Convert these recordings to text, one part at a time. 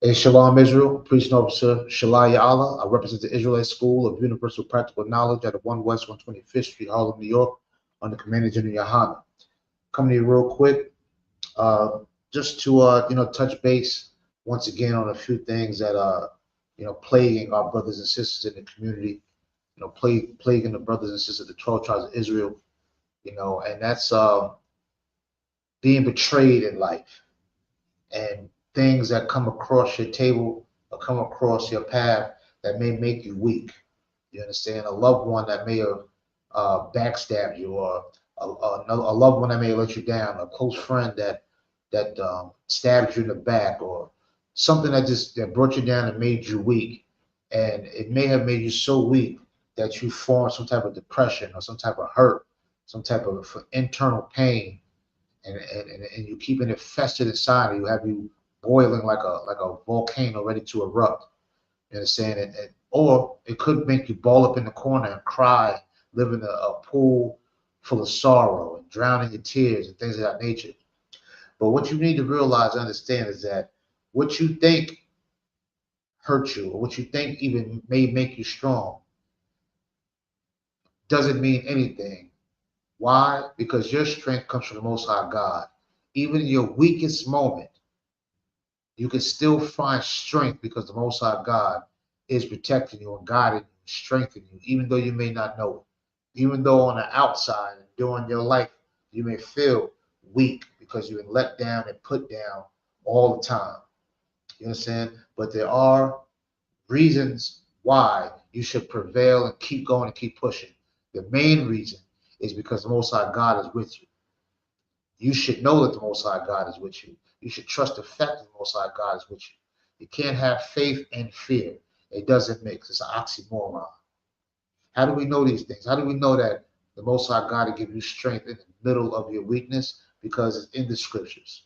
Hey, Shalom Israel, Priest and Officer Shalai Allah. I represent the Israelite School of Universal Practical Knowledge at 1 West 125th Street, Harlem, New York, under Commander General Yohana. Coming to you real quick, just to touch base once again on a few things that are plaguing our brothers and sisters in the community, plaguing the brothers and sisters of the 12 tribes of Israel, and that's being betrayed in life, and things that come across your table or come across your path that may make you weak. You understand? A loved one that may have backstabbed you, or a loved one that may have let you down, a close friend that stabbed you in the back, or something that brought you down and made you weak. And it may have made you so weak that you formed some type of depression or some type of hurt, some type of internal pain, and you keeping it festered inside of you, have you boiling like a volcano ready to erupt. You understand? Or it could make you ball up in the corner and cry, live in a pool full of sorrow and drown in your tears and things of that nature. But what you need to realize and understand is that what you think hurts you, or what you think even may make you strong, doesn't mean anything. Why? Because your strength comes from the Most High God. Even in your weakest moment, you can still find strength because the Most High God is protecting you and guiding you, strengthening you, even though you may not know it. Even though on the outside and during your life, you may feel weak because you've been let down and put down all the time. You understand? But there are reasons why you should prevail and keep going and keep pushing. The main reason is because the Most High God is with you. You should know that the Most High God is with you. You should trust the fact that the Most High God is with you. You can't have faith and fear. It doesn't mix. It's an oxymoron. How do we know these things? How do we know that the Most High God will give you strength in the middle of your weakness? Because it's in the scriptures.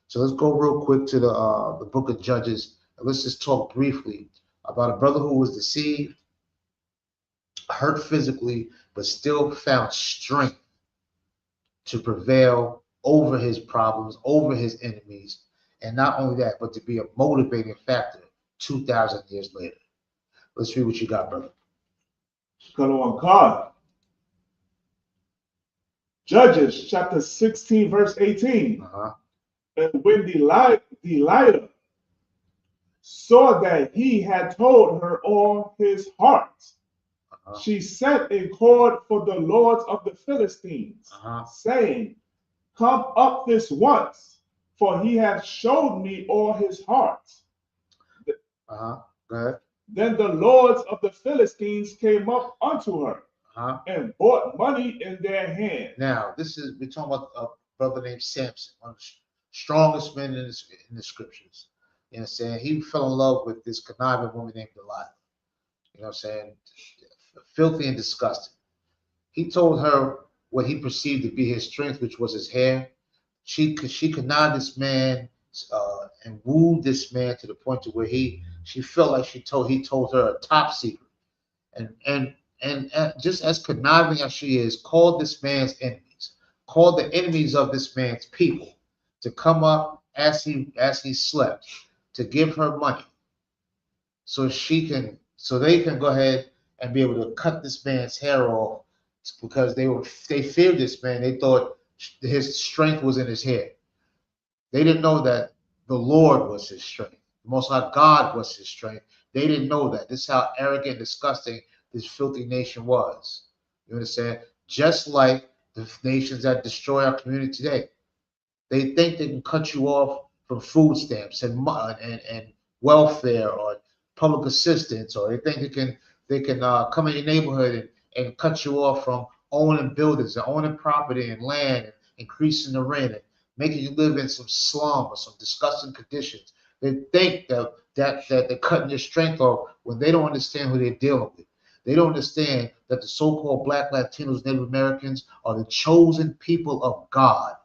So let's go real quick to the book of Judges. And let's just talk briefly about a brother who was deceived, hurt physically, but still found strength to prevail over his problems, over his enemies, and not only that, but to be a motivating factor 2,000 years later. Let's read what you got, brother. Judges chapter 16, verse 18. And when Delilah saw that he had told her all his heart, she sent and called for the lords of the Philistines, saying, "Come up this once, for he hath showed me all his heart." Go ahead. Then the lords of the Philistines came up unto her and brought money in their hand. Now, we're talking about a brother named Samson, one of the strongest men in the scriptures. You know what I'm saying? He fell in love with this conniving woman named Delilah. You know what I'm saying? Filthy and disgusting. He told her what he perceived to be his strength, which was his hair. She connived this man and wooed this man to the point to where she felt like he told her a top secret, and just as conniving as she is, called this man's enemies, called the enemies of this man's people to come up as he slept to give her money, so they can go ahead and be able to cut this man's hair off, because they feared this man. They thought his strength was in his hair. They didn't know that the Lord was his strength. The Most High God was his strength. They didn't know that. This is how arrogant and disgusting this filthy nation was. You understand? Just like the nations that destroy our community today. They think they can cut you off from food stamps and welfare or public assistance, or they think they can come in your neighborhood and cut you off from owning buildings and owning property and land, and increasing the rent and making you live in some slum or some disgusting conditions. They think that they're cutting your strength off when they don't understand who they're dealing with. They don't understand that the so-called Black, Latinos, Native Americans are the chosen people of God.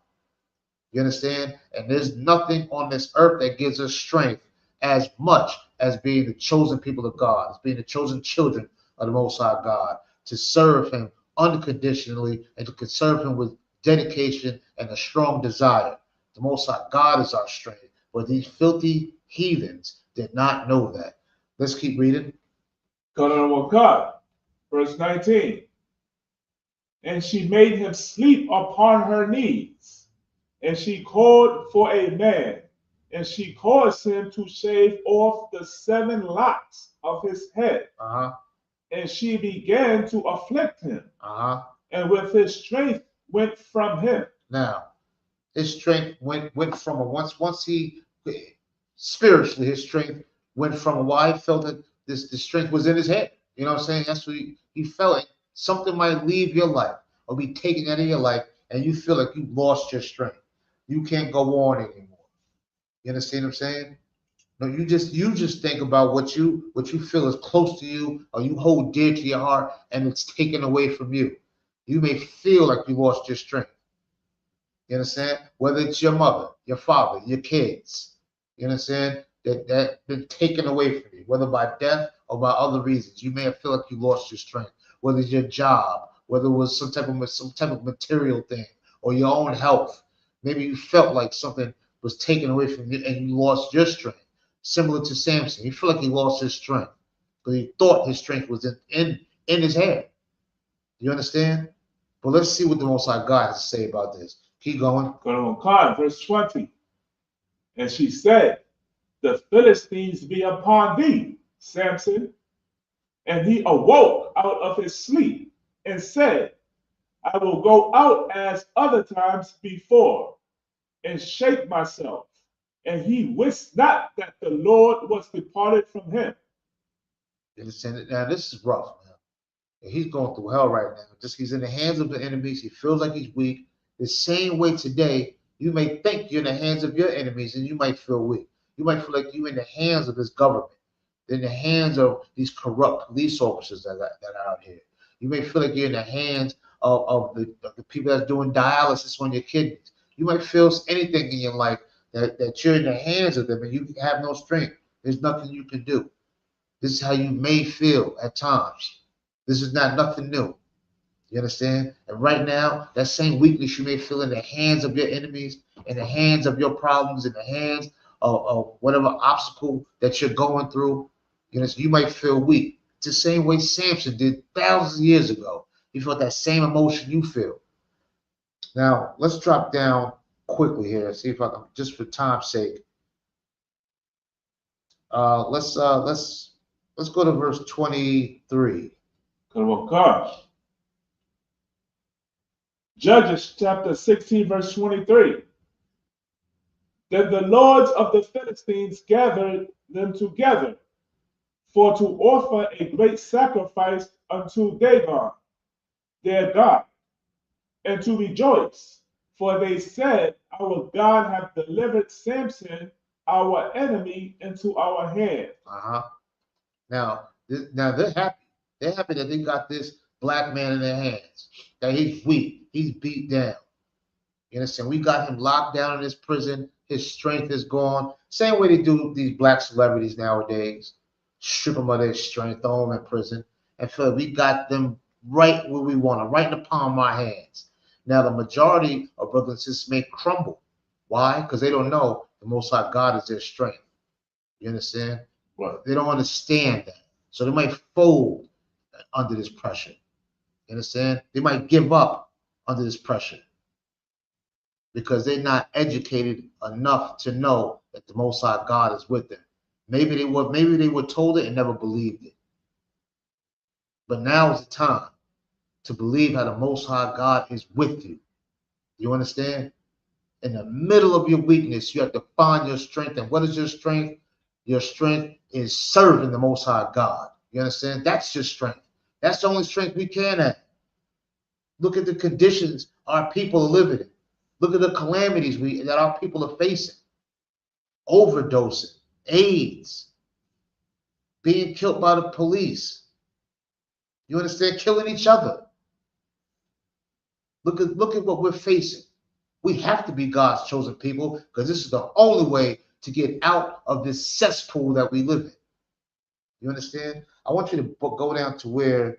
You understand? And there's nothing on this earth that gives us strength as much as being the chosen people of God, as being the chosen children of the Most High God, to serve him unconditionally and to serve him with dedication and a strong desire. The Most High God is our strength. But these filthy heathens, did not know that. Let's keep reading. Verse 19. And she made him sleep upon her knees, and she called for a man, and she caused him to shave off the 7 locks of his head. And she began to afflict him, and with his strength went from him. Now, his strength went from him. Once he spiritually, his strength went from him. Why? He felt that the strength was in his head. You know what I'm saying? That's what he felt like something might leave your life or be taken out of your life, and you feel like you lost your strength. You can't go on anymore. You understand what I'm saying? No, you just think about what you feel is close to you or you hold dear to your heart, and it's taken away from you. You may feel like you lost your strength. You understand? Whether it's your mother, your father, your kids, you understand? That been taken away from you, whether by death or by other reasons. You may have felt like you lost your strength. Whether it's your job, whether it was some type of material thing, or your own health. Maybe you felt like something was taken away from you and you lost your strength. Similar to Samson, he felt like he lost his strength because he thought his strength was in his head. You understand? But let's see what the Most High God has to say about this. Keep going. Verse 20. And she said, the Philistines be upon thee, Samson. And he awoke out of his sleep and said, I will go out as other times before and shake myself. And he wist not that the Lord was departed from him. You understand? Now, this is rough, man. He's going through hell right now. Just he's in the hands of the enemies. He feels like he's weak. The same way today, you may think you're in the hands of your enemies and you might feel weak. You might feel like you're in the hands of this government, in the hands of these corrupt police officers that are out here. You may feel like you're in the hands of the people that's doing dialysis on your kidneys. You might feel anything in your life that you're in the hands of them and you have no strength. There's nothing you can do. This is how you may feel at times. This is not nothing new. You understand? And right now, that same weakness you may feel in the hands of your enemies, in the hands of your problems, in the hands of whatever obstacle that you're going through, you know, so you might feel weak. It's the same way Samson did thousands of years ago. He felt that same emotion you feel. Now, let's drop down quickly here. See if I can, just for time's sake. Let's go to verse 23. Judges chapter 16, verse 23. Then the lords of the Philistines gathered them together for to offer a great sacrifice unto Dagon, their God, and to rejoice. For they said, our God hath delivered Samson, our enemy, into our hand. Now they're happy. They're happy that they got this black man in their hands. That he's weak. He's beat down. You understand? We got him locked down in this prison. His strength is gone. Same way they do these black celebrities nowadays. Strip them of their strength, throw them in prison, and feel like we got them right where we want them, right in the palm of our hands. Now, the majority of brothers and sisters may crumble. Why? Because they don't know the Most High God is their strength. You understand? Right. They don't understand that. So they might fold under this pressure. You understand? They might give up under this pressure because they're not educated enough to know that the Most High God is with them. Maybe they were told it and never believed it. But now is the time to believe how the Most High God is with you. You understand? In the middle of your weakness, you have to find your strength. And what is your strength? Your strength is serving the Most High God. You understand? That's your strength. That's the only strength we can have. Look at the conditions our people are living in. Look at the calamities that our people are facing. Overdosing, AIDS, being killed by the police. You understand? Killing each other. Look at what we're facing. We have to be God's chosen people because this is the only way to get out of this cesspool that we live in. You understand? I want you to go down to where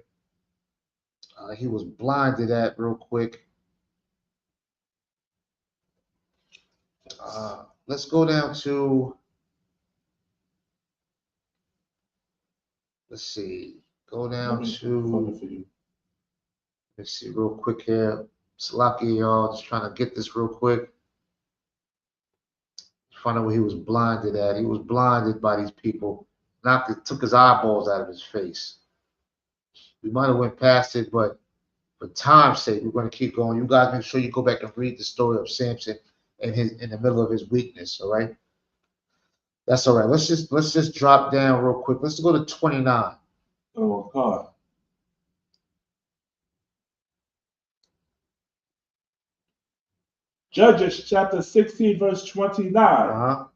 he was blinded at real quick. Let's go down to let's see. Go down to, let's see, real quick here. Slacky, y'all, just trying to get this real quick. Find out where he was blinded at. He was blinded by these people. Took his eyeballs out of his face. We might have went past it, but for time's sake, we're going to keep going. You guys make sure you go back and read the story of Samson and in the middle of his weakness. All right. That's all right. Let's just drop down real quick. Let's go to 29. Oh God. Judges chapter 16, verse 29.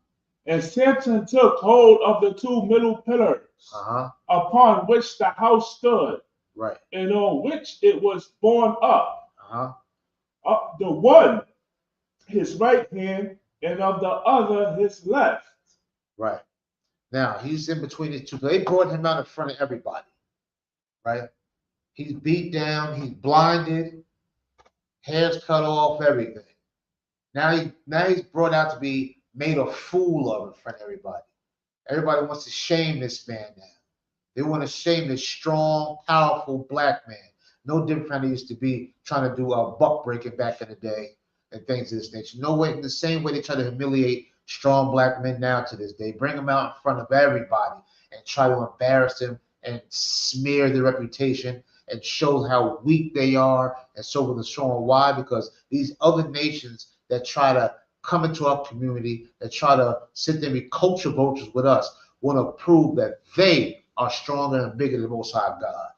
And Samson took hold of the two middle pillars upon which the house stood, right, and on which it was borne up. Up the one his right hand, and of the other his left. Right. Now he's in between these two. They brought him out in front of everybody. Right. He's beat down. He's blinded. Hair's cut off. Everything. Now he's brought out to be made a fool of in front of everybody. Everybody wants to shame this man now. They want to shame this strong, powerful black man. No different than he used to be trying to do buck breaking back in the day and things of this nature. No way, in the same way they try to humiliate strong black men now to this day. Bring them out in front of everybody and try to embarrass them and smear their reputation and show how weak they are and so forth and so on. Why? Because these other nations that try to come into our community, that try to sit there and be culture vultures with us, want to prove that they are stronger and bigger than the Most High God.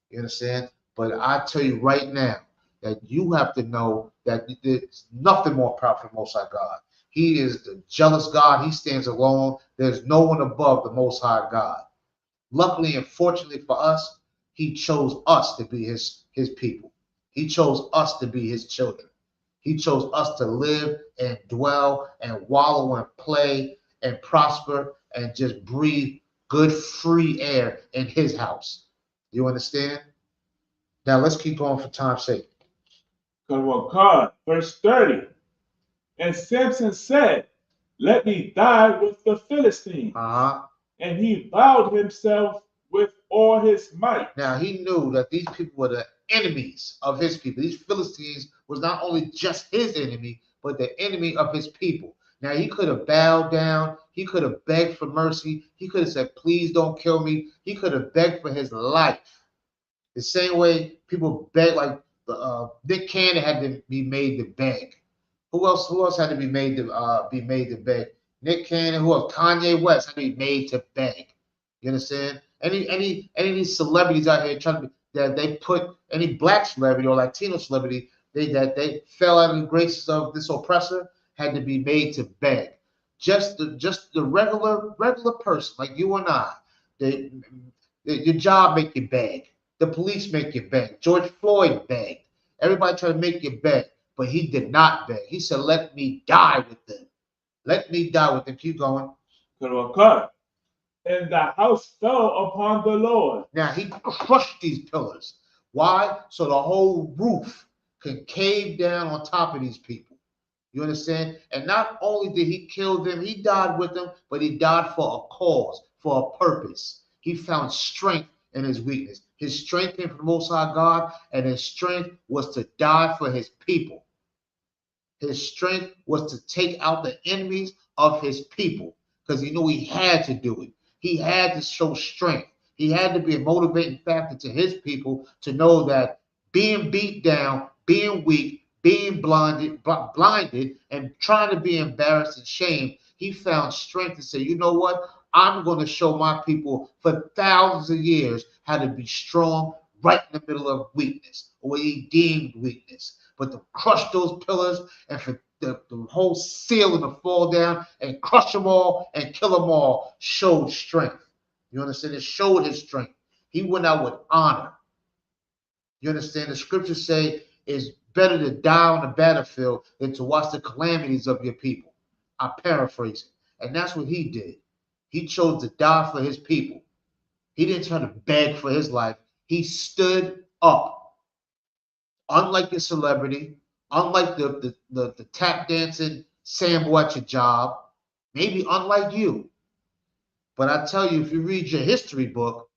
You understand? But I tell you right now that you have to know that there's nothing more powerful than the Most High God. He is the jealous God. He stands alone. There's no one above the Most High God. Luckily and fortunately for us, he chose us to be his people. He chose us to be his children. He chose us to live and dwell and wallow and play and prosper and just breathe good free air in his house. You understand? Now let's keep going for time's sake. God, verse 30. And Samson said, "Let me die with the Philistines." And he bowed himself with all his might. Now he knew that these people were the enemies of his people. These Philistines was not only just his enemy, but the enemy of his people. Now he could have bowed down. He could have begged for mercy. He could have said, "Please don't kill me." He could have begged for his life. The same way people beg, like Nick Cannon had to be made to beg. Who else had to be made to beg? Nick Cannon. Who else? Kanye West had to be made to beg. You understand? Any of these celebrities out here trying to that they put any black celebrity or Latino celebrity they fell out of the graces of this oppressor had to be made to beg. Just the regular person like you and I. Your job make you beg. The police make you beg. George Floyd begged. Everybody tried to make you beg, but he did not beg. He said, "Let me die with them. Let me die with them." Keep going. And the house fell upon the Lord. Now he crushed these pillars. Why? So the whole roof can cave down on top of these people. You understand? And not only did he kill them, he died with them, but he died for a cause, for a purpose. He found strength in his weakness. His strength came from the Most High God, and his strength was to die for his people. His strength was to take out the enemies of his people because he knew he had to do it. He had to show strength. He had to be a motivating factor to his people to know that being beat down, being weak, being blinded, and trying to be embarrassed and shamed, he found strength to say, "You know what? I'm going to show my people for thousands of years how to be strong right in the middle of weakness, or what he deemed weakness." But to crush those pillars and for the whole ceiling to fall down and crush them all and kill them all showed strength. You understand? It showed his strength. He went out with honor. You understand? The scriptures say it's better to die on the battlefield than to watch the calamities of your people. I paraphrase it. And that's what he did. He chose to die for his people. He didn't try to beg for his life. He stood up. Unlike your celebrity, unlike the tap dancing Sambo at your job, maybe unlike you. But I tell you, if you read your history book,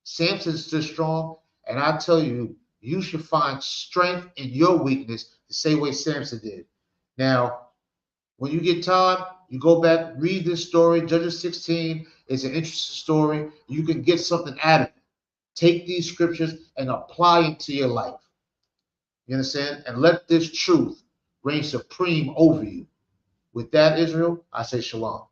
Samson stood strong, and I tell you, you should find strength in your weakness the same way Samson did. Now, when you get time, you go back, read this story. Judges 16 is an interesting story. You can get something out of it. Take these scriptures and apply it to your life. You understand? And let this truth reign supreme over you. With that, Israel, I say shalom.